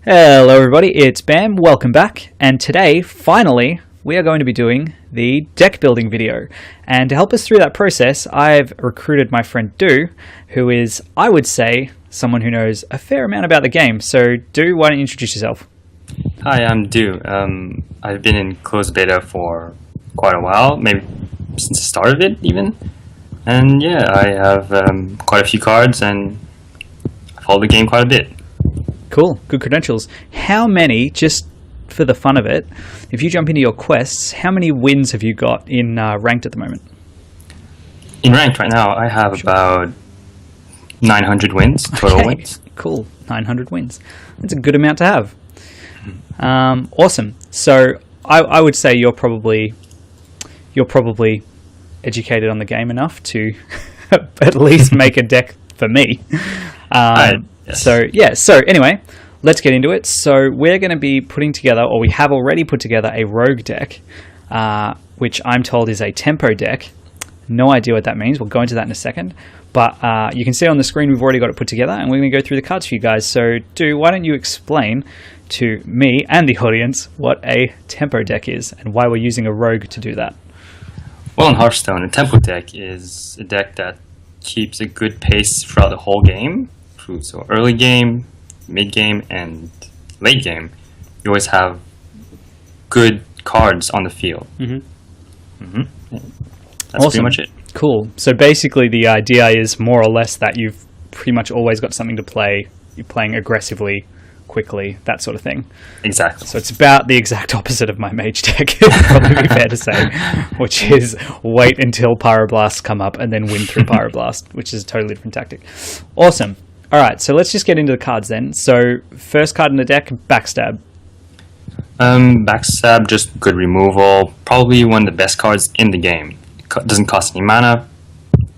Hello everybody, it's Bam, welcome back, and today, finally, we are going to be doing the deck building video. And to help us through that process, I've recruited my friend Do, who is, I would say, someone who knows a fair amount about the game. So Do, why don't you introduce yourself? Hi, I'm Du. I've been in closed beta for quite a while, maybe since the start of it even. And yeah, I have quite a few cards and I follow the game quite a bit. Cool, good credentials. How many, just for the fun of it, if you jump into your quests, how many wins have you got in ranked at the moment? In ranked right now, I have about 900 wins, total wins. Cool, 900 wins. That's a good amount to have. Awesome. So I would say you're probably educated on the game enough to at least make a deck for me. Yes. So anyway, let's get into it. So we're going to be putting together, or we have already put together, a rogue deck, which I'm told is a tempo deck. No idea what that means. We'll go into that in a second. But you can see on the screen we've already got it put together, and we're going to go through the cards for you guys. So Do, why don't you explain to me and the audience what a tempo deck is and why we're using a rogue to do that? Well, in Hearthstone, a tempo deck is a deck that keeps a good pace throughout the whole game. So early game, mid game, and late game, you always have good cards on the field. That's Awesome. pretty much it. Cool. So basically the idea is more or less that you've pretty much always got something to play. You're playing aggressively, quickly, that sort of thing. Exactly. So it's about the exact opposite of my mage deck, it'd probably be fair to say, which is wait until Pyroblasts come up and then win through Pyroblast, which is a totally different tactic. Awesome. All right, so let's just get into the cards then. So first card in the deck, Backstab. Backstab, just good removal. Probably one of the best cards in the game. Doesn't cost any mana.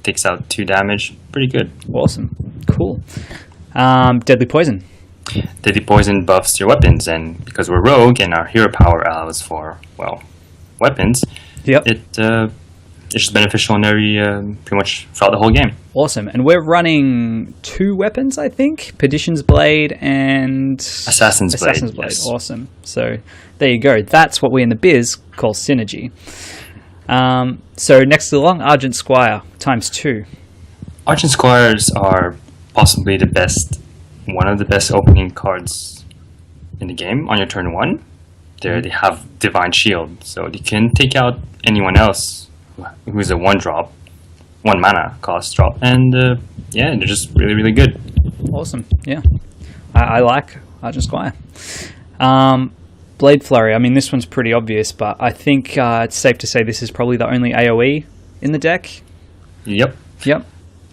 Takes out 2 damage. Pretty good. Awesome. Cool. Deadly Poison. Deadly Poison buffs your weapons, and because we're rogue and our hero power allows for, well, weapons, Yep. it's just beneficial in every, pretty much throughout the whole game. Awesome. And we're running 2 weapons, I think. Perdition's Blade and... Assassin's Blade. Yes. Awesome. So there you go. That's what we in the biz call synergy. So next along, Argent Squire, ×2. Argent Squires are possibly one of the best opening cards in the game on your turn 1. They have Divine Shield, so they can take out anyone else who's a 1 mana cost drop, and yeah, they're just really, really good. Awesome. Yeah. I like Argent Squire. Blade Flurry. I mean, this one's pretty obvious, but I think it's safe to say this is probably the only AoE in the deck. Yep. Yep.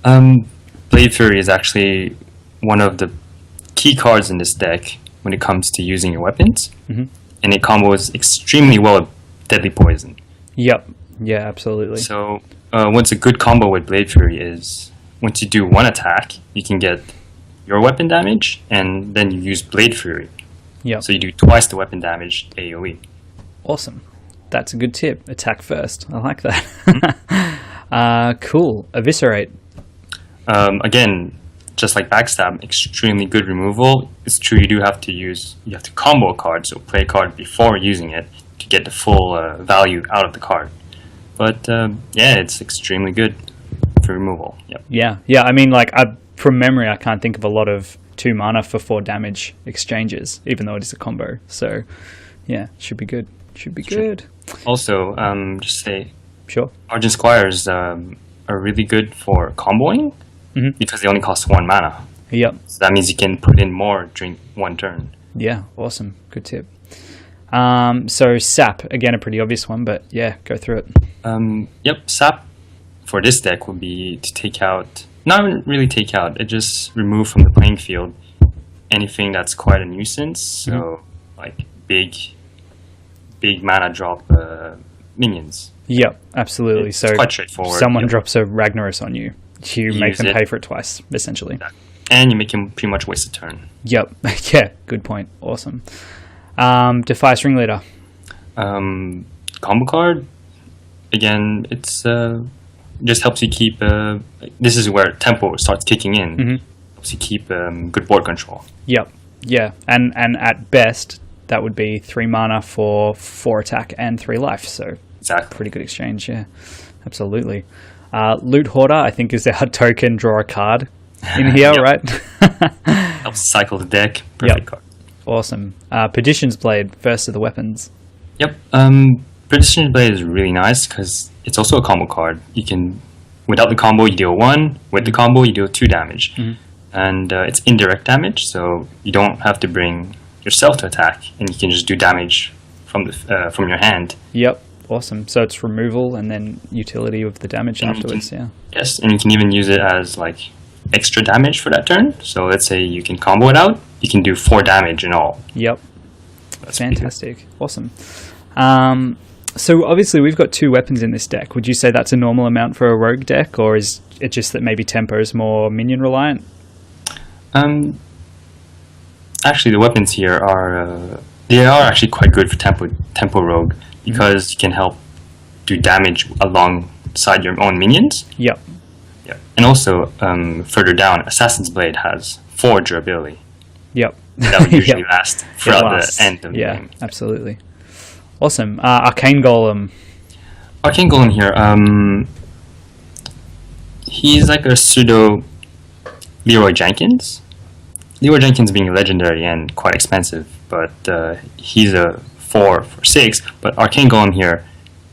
Blade Fury is actually one of the key cards in this deck when it comes to using your weapons, and it combos extremely well with Deadly Poison. Yep. Yeah, absolutely. So what's a good combo with Blade Fury is once you do 1 attack, you can get your weapon damage, and then you use Blade Fury. Yep. So you do twice the weapon damage AoE. Awesome. That's a good tip. Attack first. I like that. Cool. Eviscerate. Again, just like Backstab, extremely good removal. It's true you have to combo a card, so play a card before using it to get the full value out of the card. But yeah, it's extremely good for removal. Yep. Yeah. I mean, like, from memory, I can't think of a lot of 2 mana for 4 damage exchanges, even though it is a combo. So, yeah, should be good. Should be good. Also, just say, Sure. Argent Squires are really good for comboing because they only cost 1 mana. Yep. So that means you can put in more during 1 turn. Yeah, awesome. Good tip. So Sap, again, a pretty obvious one, but yeah, go through it. Yep, Sap for this deck would be to take out, not really take out, it just remove from the playing field anything that's quite a nuisance. So like big mana drop minions. Yep, absolutely. It's quite straightforward. Someone drops a Ragnaros on you. You make them it. pay for it twice, essentially. And you make him pretty much waste a turn. Yep. Yeah, good point. Awesome. Defias Ringleader. Combo card. Again, it's just helps you keep. This is where tempo starts kicking in. Helps you keep good board control. Yep. Yeah, and at best, that would be 3 mana for 4 attack and 3 life. So Exactly. pretty good exchange, yeah. Absolutely. Loot Hoarder, I think, is our token draw a card in here, Yep. right? Helps cycle the deck. Perfect card. Awesome. Perdition's Blade, first of the weapons. Yep. Precision Blade is really nice because it's also a combo card. You can, without the combo, you deal 1. With the combo, you deal 2 damage. And it's indirect damage, so you don't have to bring yourself to attack, and you can just do damage from your hand. Yep. Awesome. So it's removal and then utility of the damage And afterwards, yeah. Yes, and you can even use it as like extra damage for that turn. So let's say you can combo it out, you can do 4 damage in all. Yep. That's pretty good. Fantastic. Awesome. So obviously we've got 2 weapons in this deck. Would you say that's a normal amount for a rogue deck, or is it just that maybe tempo is more minion reliant? Actually, the weapons here are actually quite good for tempo rogue because you can help do damage alongside your own minions. Yep. Yeah, and also further down, Assassin's Blade has 4 durability. Yep. That would usually Yep. last It throughout lasts. the end of the Yeah, game. absolutely. Awesome. Arcane Golem. Arcane Golem here, he's like a pseudo Leroy Jenkins. Leroy Jenkins being legendary and quite expensive, but he's a 4 for 6. But Arcane Golem here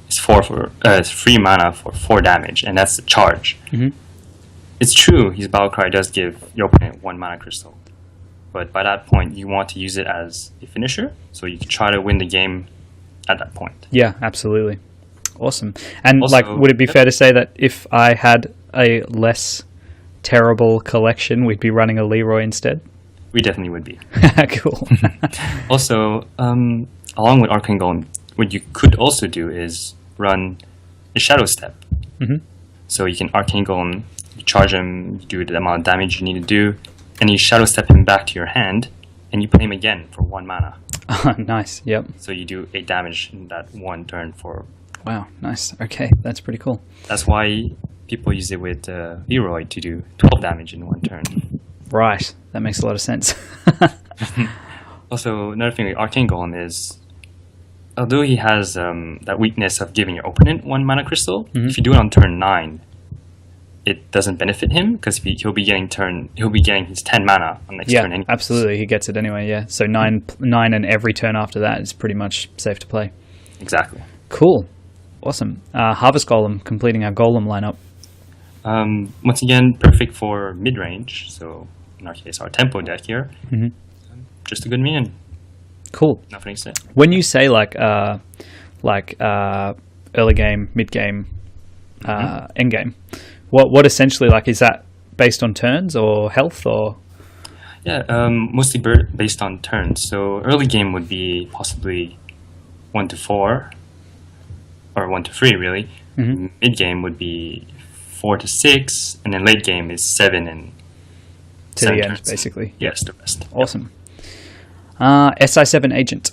is 3 mana for 4 damage, and that's the charge. It's true, his Battlecry does give your opponent 1 mana crystal, but by that point you want to use it as a finisher, so you can try to win the game at that point. Yeah, absolutely. Awesome. And Also, would it be yep. fair to say that if I had a less terrible collection, we'd be running a Leroy instead? We definitely would be. Cool. Also, along with Arcane Golem, what you could also do is run a Shadow Step. So you can Arcane Golem, you charge him, you do the amount of damage you need to do, and you Shadow Step him back to your hand, and you play him again for 1 mana. Nice. Yep. So you do 8 damage in that 1 turn for... Wow. Nice. Okay, that's pretty cool. That's why people use it with Leroy to do 12 damage in 1 turn. Right. That makes a lot of sense. Also, another thing with Arcane Golem is, although he has that weakness of giving your opponent 1 mana crystal, if you do it on turn 9, it doesn't benefit him because he'll be getting his 10 mana on next turn Yeah, anyway. absolutely. He gets it anyway, yeah. So 9 and every turn after that is pretty much safe to play. Exactly. Cool. Awesome. Harvest Golem, completing our Golem lineup. Once again, perfect for mid-range. So in our case, our tempo deck here. Just a good minion. Cool. Nothing to say. When you say early game, mid game, end game, what essentially is that based on turns or health or? Yeah, mostly based on turns. So early game would be possibly 1 to 4, or 1 to 3 really. Mid game would be 4 to 6, and then late game is 7 and To 7 the end, turns. basically. Yes, the rest. Awesome. SI7 Agent.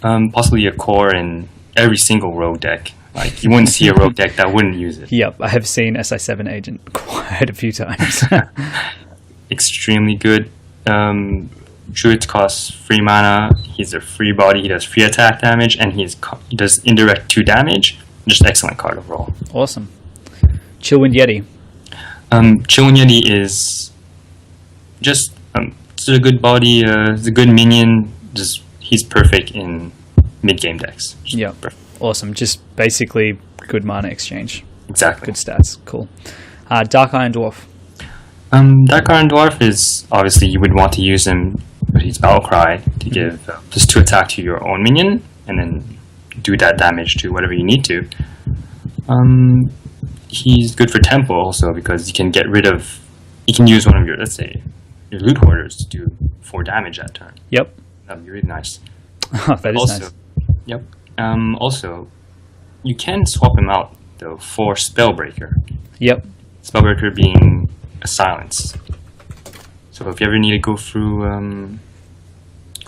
Possibly a core in every single rogue deck. Like, you wouldn't see a rogue deck that wouldn't use it. Yep, I have seen SI7 Agent quite a few times. Extremely good. Druid costs 3 mana. He's a free body. He does free attack damage, and he does indirect 2 damage. Just excellent card overall. Awesome. Chillwind Yeti. Chillwind Yeti is just a good body. He's a good minion. He's perfect in mid-game decks. Just Yep. perfect. Awesome. Just basically good mana exchange. Exactly. Good stats. Cool. Dark Iron Dwarf. Dark Iron Dwarf is obviously you would want to use him with his Battlecry to give just 2 attack to your own minion, and then do that damage to whatever you need to. He's good for tempo also because you can use one of your, let's say, your loot hoarders to do 4 damage that turn. Yep. That'd be really nice. That is nice. Yep. Also, you can swap him out though for Spellbreaker. Yep. Spellbreaker being a silence. So if you ever need to go through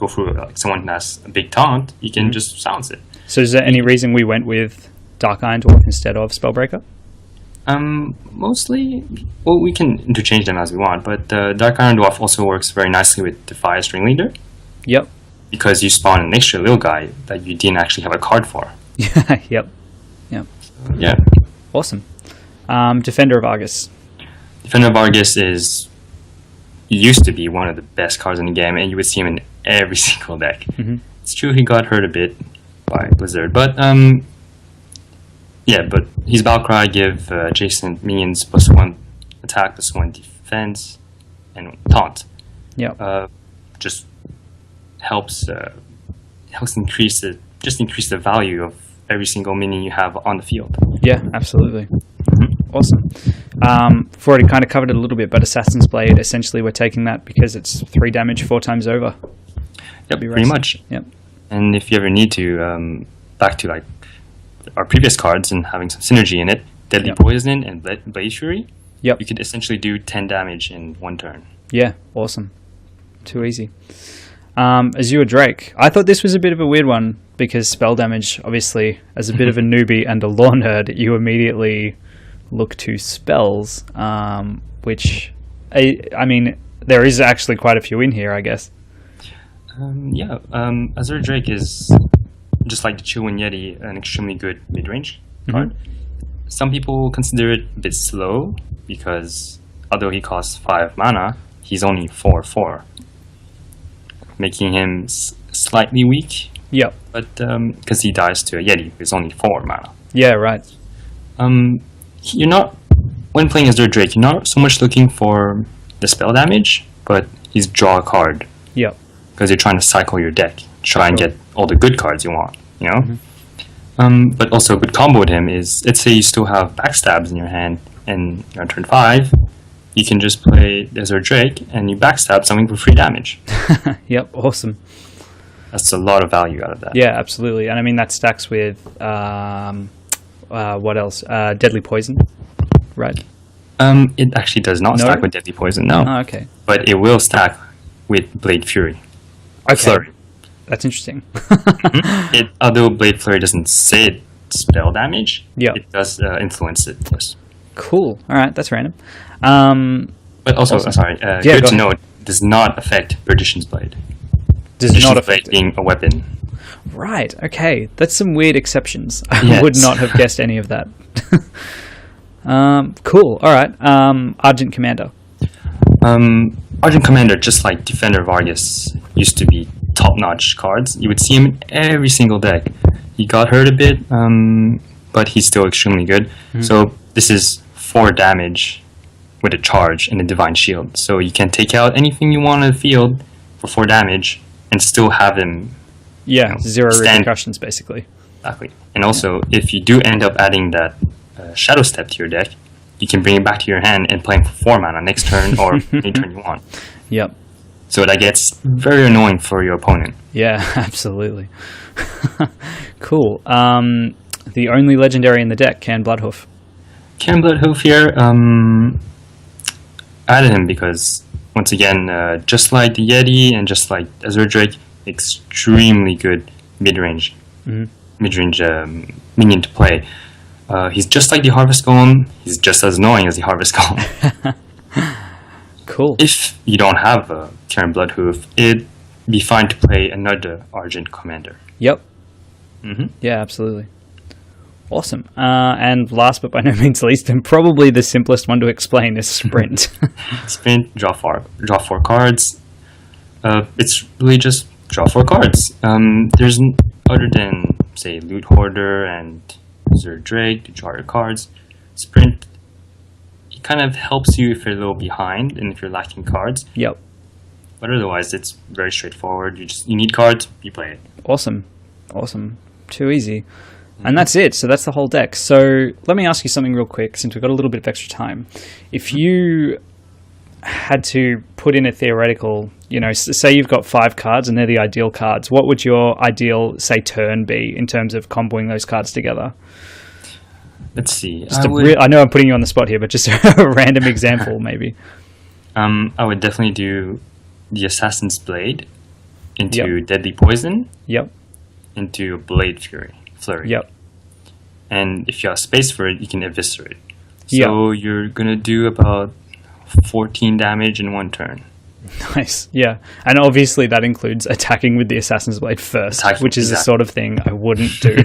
like someone who has a big taunt, you can just silence it. So is there any reason we went with Dark Iron Dwarf instead of Spellbreaker? Mostly, well, we can interchange them as we want, but the Dark Iron Dwarf also works very nicely with the Fire Ringleader Yep. because you spawn an extra little guy that you didn't actually have a card for. Yep. Yep. Yeah. Awesome. Defender of Argus. Defender of Argus used to be one of the best cards in the game, and you would see him in every single deck. Mm-hmm. It's true he got hurt a bit by Blizzard, but yeah, but his Valkyrie give adjacent minions +1 attack, +1 defense, and taunt. Yep. Just helps increase the value of every single minion you have on the field. Yeah, absolutely. Awesome. We've already kind of covered it a little bit, but Assassin's Blade, essentially we're taking that because it's 3 damage 4 times over. Yep, pretty much. Yep. And if you ever need to, back to like our previous cards and having some synergy in it, Deadly Poison and Blade Fury, Yep. you could essentially do 10 damage in 1 turn. Yeah, awesome. Too easy. Azure Drake. I thought this was a bit of a weird one because spell damage, obviously, as a bit of a newbie and a lore nerd, you immediately look to spells, which, I mean, there is actually quite a few in here, I guess. Azure Drake is, just like the Chillwind Yeti, an extremely good mid-range card. Some people consider it a bit slow because although he costs 5 mana, he's only 4/4, making him slightly weak. Yep. But because he dies to a Yeti, who's only 4 mana. Yeah, right. You're not, when playing Azure Drake, you're not so much looking for the spell damage, but he's draw a card. Yep. Because you're trying to cycle your deck, try and get all the good cards you want, you know? But also a good combo with him is, let's say you still have backstabs in your hand, and you're on turn 5, you can just play Azure Drake, and you backstab something for free damage. Yep, awesome. That's a lot of value out of that. Yeah, absolutely. And I mean, that stacks with, what else? Deadly Poison, right? It actually does not stack with Deadly Poison, no. Oh, okay. But it will stack with Blade Fury. Okay. Flurry. That's interesting. Although Blade Flurry doesn't say spell damage, it does influence it. Yes. Cool. All right, that's random. But also, sorry, good to note, does not affect Perdition's Blade. Does not affect Blade being a weapon. Right. Okay, that's some weird exceptions. I would not have guessed any of that. Cool. All right. Argent Commander. Argent Commander, just like Defender of Argus, used to be top-notch cards. You would see him in every single deck. He got hurt a bit, but he's still extremely good. So this is 4 damage with a charge and a Divine Shield. So you can take out anything you want on the field for 4 damage and still have him... Yeah, 0 repercussions, basically. Exactly. And also, if you do end up adding that Shadow Step to your deck, you can bring it back to your hand and play him for 4 mana next turn or any turn you want. Yep. So that gets very annoying for your opponent. Yeah, absolutely. Cool. The only legendary in the deck, Can Bloodhoof. Can Bloodhoof here, added him because, once again, just like the Yeti and just like Azure Drake, extremely good mid-range minion to play. He's just like the Harvest Golem. He's just as annoying as the Harvest Golem. Cool. If you don't have a Karen Bloodhoof, it'd be fine to play another Argent Commander. Yep. Yeah, absolutely. Awesome. And last but by no means least, and probably the simplest one to explain, is Sprint. Sprint, draw 4 cards. It's really just draw 4 cards. There's other than, say, Loot Hoarder and Azure Drake to draw your cards. Sprint, it kind of helps you if you're a little behind and if you're lacking cards. Yep. But otherwise, it's very straightforward. You need cards, you play it. Awesome. Too easy. And that's it. So that's the whole deck. So let me ask you something real quick, since we've got a little bit of extra time. If you had to put in a theoretical, say you've got 5 cards and they're the ideal cards, what would your ideal, say, turn be in terms of comboing those cards together? Let's see. I know I'm putting you on the spot here, but just a random example, maybe. I would definitely do the Assassin's Blade into Deadly Poison. Yep. Into Blade Flurry. Yep. And if you have space for it, you can Eviscerate. So you're gonna do about 14 damage in one turn. Nice, yeah. And obviously that includes attacking with the Assassin's Blade first, which is the sort of thing I wouldn't do.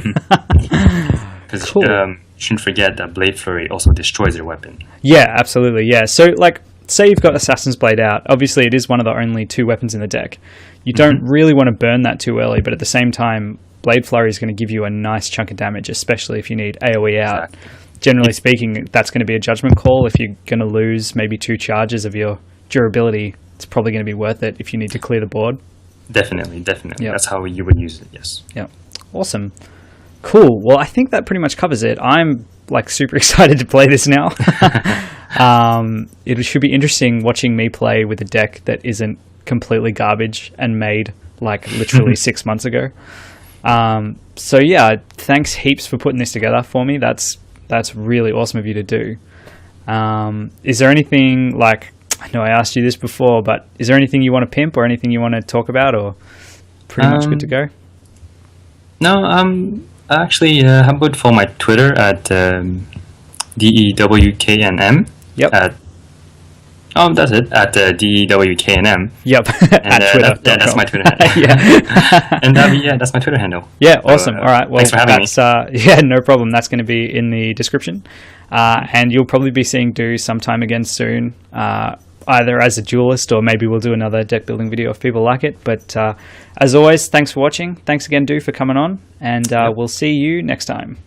Because cool. You shouldn't forget that Blade Flurry also destroys your weapon. Yeah, absolutely, yeah. So, like, say you've got Assassin's Blade out. Obviously, it is one of the only 2 weapons in the deck. You don't really want to burn that too early, but at the same time, Blade Flurry is going to give you a nice chunk of damage, especially if you need AoE out. Exactly. Generally speaking, that's going to be a judgment call. If you're going to lose maybe 2 charges of your durability, it's probably going to be worth it if you need to clear the board. Definitely. Yep. That's how you would use it, yes. Yeah, awesome. Cool. Well, I think that pretty much covers it. I'm like super excited to play this now. It should be interesting watching me play with a deck that isn't completely garbage and made like literally 6 months ago. So yeah, thanks heaps for putting this together for me. That's really awesome of you to do. Is there anything, like, I know I asked you this before, but is there anything you want to pimp or anything you want to talk about, or pretty much good to go? No, actually, how about for my Twitter at DEWKNM? Yep. That's it, at DEWKNM. Yep. And, at Twitter. that's my Twitter handle. Yeah. And that's my Twitter handle. Yeah, awesome. All right. Well, thanks for having me. Yeah, no problem. That's going to be in the description. And you'll probably be seeing Do sometime again soon, either as a duelist or maybe we'll do another deck building video if people like it. But as always, thanks for watching. Thanks again, Do, for coming on. And we'll see you next time.